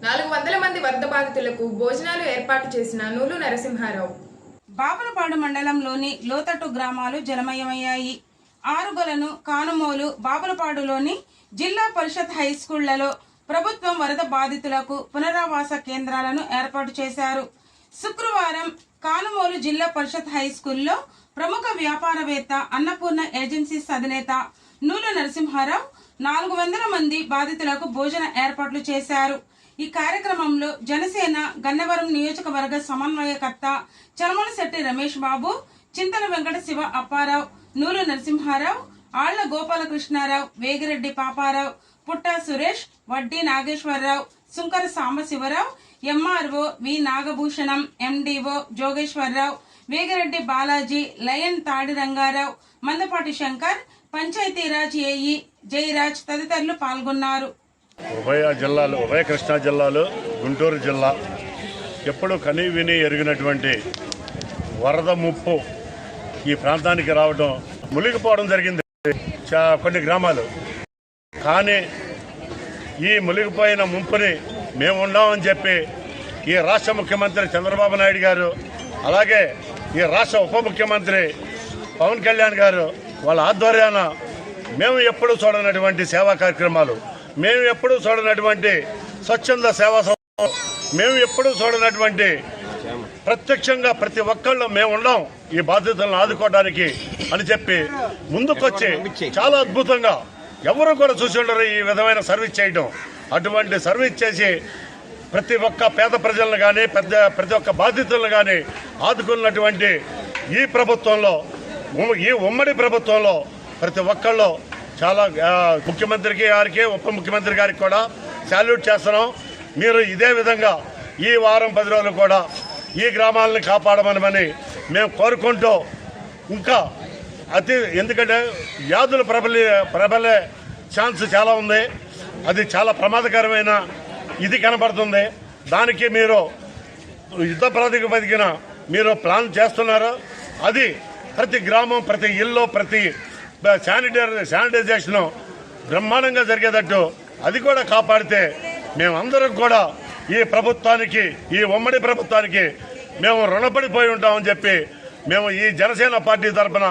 400 మంది వరద బాధితులకు భోజనాలు ఏర్పాటు చేసిన నూలు నరసింహారావు. బాపులపాడు మండలంలోని లోతట్టు గ్రామాలు జలమయమయ్యాయి. ఆరుగొలను, కానుమోలు, బాపులపాడులోని జిల్లా పరిషత్ హై స్కూళ్లలో ప్రభుత్వం వరద బాధితులకు పునరావాస కేంద్రాలను ఏర్పాటు చేశారు. శుక్రవారం కానుమోలు జిల్లా పరిషత్ హై స్కూల్లో ప్రముఖ వ్యాపారవేత్త అన్నపూర్ణ ఏజెన్సీస్ అధినేత నూలు నరసింహారావు 400 మంది బాధితులకు భోజన ఏర్పాట్లు చేశారు. ఈ కార్యక్రమంలో జనసేన గన్నవరం నియోజకవర్గ సమన్వయకర్త చలమలశెట్టి రమేష్ బాబు, చింతల వెంకట శివ అప్పారావు, నూలు నరసింహారావు, ఆళ్ల గోపాలకృష్ణారావు, వేగిరెడ్డి పాపారావు, పుట్టా సురేష్, వడ్డీ నాగేశ్వరరావు, సుంకర సాంబశివరావు, ఎంఆర్ఓ వి నాగభూషణం, ఎండిఓ జోగేశ్వరరావు, వేగిరెడ్డి బాలాజీ, లయన్ తాడి రంగారావు, మందపాటి శంకర్, పంచాయతీరాజ్ ఏఈ జయరాజ్ తదితరులు పాల్గొన్నారు. ఉభయ కృష్ణా జిల్లాలు, గుంటూరు జిల్లా ఎప్పుడు కనీ విని ఎరిగినటువంటి వరద ముప్పు ఈ ప్రాంతానికి రావడం, మునిగిపోవడం జరిగింది కొన్ని గ్రామాలు. కానీ ఈ మునిగిపోయిన ముంపుని మేము ఉన్నామని చెప్పి ఈ రాష్ట్ర ముఖ్యమంత్రి చంద్రబాబు నాయుడు గారు, అలాగే ఈ రాష్ట్ర ఉప ముఖ్యమంత్రి పవన్ కళ్యాణ్ గారు వాళ్ళ ఆధ్వర్యాన మేము ఎప్పుడూ చూడనటువంటి సేవా కార్యక్రమాలు, మేము ఎప్పుడూ చూడనటువంటి స్వచ్ఛంద సేవా సంస్థలు, మేము ఎప్పుడూ చూడనటువంటి ప్రత్యక్షంగా ప్రతి ఒక్కళ్ళు మేము ఉన్నాం ఈ బాధ్యతలను ఆదుకోవడానికి అని చెప్పి ముందుకొచ్చి చాలా అద్భుతంగా ఎవరు కూడా చూసి ఉండరు ఈ విధమైన సర్వీస్ చేయడం. అటువంటి సర్వీస్ చేసి ప్రతి ఒక్క పేద ప్రజలను కానీ ప్రతి ఒక్క బాధితులను కానీ ఆదుకున్నటువంటి ఈ ప్రభుత్వంలో, ఈ ఉమ్మడి ప్రభుత్వంలో ప్రతి ఒక్కళ్ళు చాలా ముఖ్యమంత్రికి గారికి, ఉప ముఖ్యమంత్రి గారికి కూడా శాల్యూట్ చేస్తున్నాం. మీరు ఇదే విధంగా ఈ వారం 10 రోజులు కూడా ఈ గ్రామాలని కాపాడమని మేము కోరుకుంటూ, ఇంకా ఎందుకంటే వ్యాధులు ప్రబలే ఛాన్స్ చాలా ఉంది, అది చాలా ప్రమాదకరమైన ఇది కనబడుతుంది. దానికి మీరు యుద్ధ ప్రాతిపదికన మీరు ప్లాన్ చేస్తున్నారు. అది ప్రతి గ్రామం, ప్రతి ఇల్లు, ప్రతి శానిటైజేషన్ బ్రహ్మాండంగా జరిగేటట్టు అది కూడా కాపాడితే మేమందరం కూడా ఈ ప్రభుత్వానికి, ఈ ఉమ్మడి ప్రభుత్వానికి మేము రుణపడిపోయి ఉంటామని చెప్పి మేము ఈ జనసేన పార్టీ తరఫున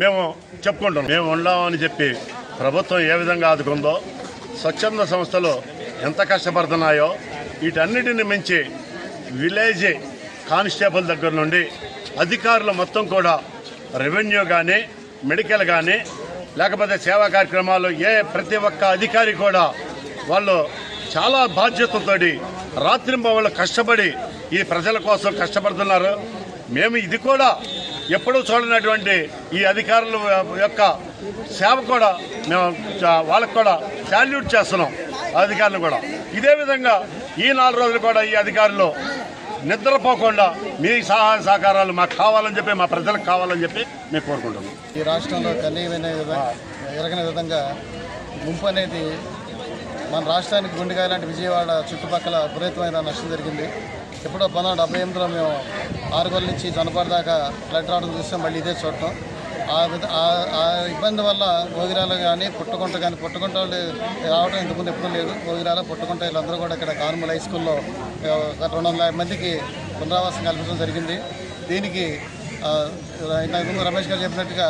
మేము చెప్పుకుంటాం. మేము ఉండామని చెప్పి ప్రభుత్వం ఏ విధంగా ఆదుకుందో, స్వచ్ఛంద సంస్థలు ఎంత కష్టపడుతున్నాయో, వీటన్నిటిని మించి విలేజ్ కానిస్టేబుల్ దగ్గర నుండి అధికారులు మొత్తం కూడా రెవెన్యూ కానీ, మెడికల్ కానీ, లేకపోతే సేవా కార్యక్రమాలు ప్రతి ఒక్క అధికారి కూడా వాళ్ళు చాలా బాధ్యతతోటి రాత్రింబవళ్ళు కష్టపడి ఈ ప్రజల కోసం కష్టపడుతున్నారు. మేము ఇది కూడా ఎప్పుడూ చూడనటువంటి ఈ అధికారుల యొక్క సేవ కూడా మేము వాళ్ళకు కూడా శాల్యూట్ చేస్తున్నాం. అధికారులు కూడా ఇదే విధంగా ఈ 4 రోజులు కూడా ఈ అధికారులు నిద్రపోకుండా మీ సహాయ సహకారాలు మాకు కావాలని చెప్పి, మా ప్రజలకు కావాలని చెప్పి మేము కోరుకుంటున్నాం. ఈ రాష్ట్రంలో ఎరగని విధంగా ముంపు అనేది మన రాష్ట్రానికి గుండెకాయ లాంటి విజయవాడ చుట్టుపక్కల విపరీతమైన నష్టం జరిగింది. ఎప్పుడో 1978లో మేము ఆరుగోల నుంచి జనపాడు దాకా ఫ్లడ్ రావడం చూస్తాం, మళ్ళీ ఇదే చూడటం. ఆ ఇబ్బంది వల్ల ఓగిరాలు కానీ పుట్టుకుంట వాళ్ళు రావడం ఇంతకుముందు ఎప్పుడూ లేదు. ఓగిరాల పుట్టుకుంట వీళ్ళందరూ కూడా ఇక్కడ కానుమూల హై స్కూల్లో 250 మందికి పునరావాసం కల్పించడం జరిగింది. దీనికి ఇంతకుముందు రమేష్ గారు చెప్పినట్టుగా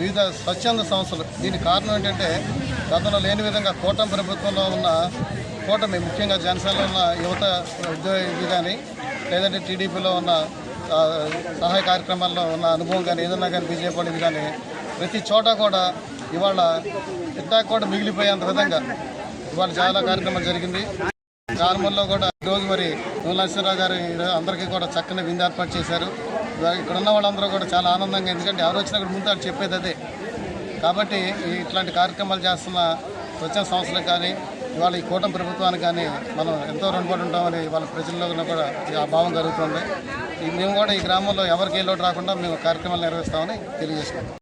వివిధ స్వచ్ఛంద సంస్థలు, దీనికి కారణం ఏంటంటే గతంలో లేని విధంగా కూటమి ప్రభుత్వంలో ఉన్న కూటమి, ముఖ్యంగా జనసేనలో ఉన్న యువత ఉద్యోగి కానీ, లేదంటే టీడీపీలో ఉన్న సహాయ కార్యక్రమాల్లో ఉన్న అనుభవం కానీ, ఏదన్నా కానీ బీజేపీ వాళ్ళది కానీ ప్రతి చోట కూడా ఇవాళ ఇట్టా కూడా మిగిలిపోయేంత విధంగా ఇవాళ చాలా కార్యక్రమాలు జరిగింది. కానుమూలలో కూడా ఈరోజు మరి నూలు నరసింహారావు గారు అందరికీ కూడా చక్కని విందు ఏర్పాటు చేశారు. ఇక్కడ ఉన్న వాళ్ళందరూ కూడా చాలా ఆనందంగా, ఎందుకంటే ఎవరు వచ్చినా కూడా ముందు చెప్పేది అదే. కాబట్టి ఇట్లాంటి కార్యక్రమాలు చేస్తున్న స్వచ్ఛంద సంస్థలకు కానీ, ఇవాళ ఈ కూటమి ప్రభుత్వానికి కానీ మనం ఎంతో రుణపడి ఉంటామని వాళ్ళ ప్రజల్లో కూడా ఆ భావం జరుగుతుంది. మేము కూడా ఈ గ్రామంలో ఎవరికి ఏ లోటు రాకుండా మేము కార్యక్రమాలు నిర్వహిస్తామని తెలియజేసుకుంటాం.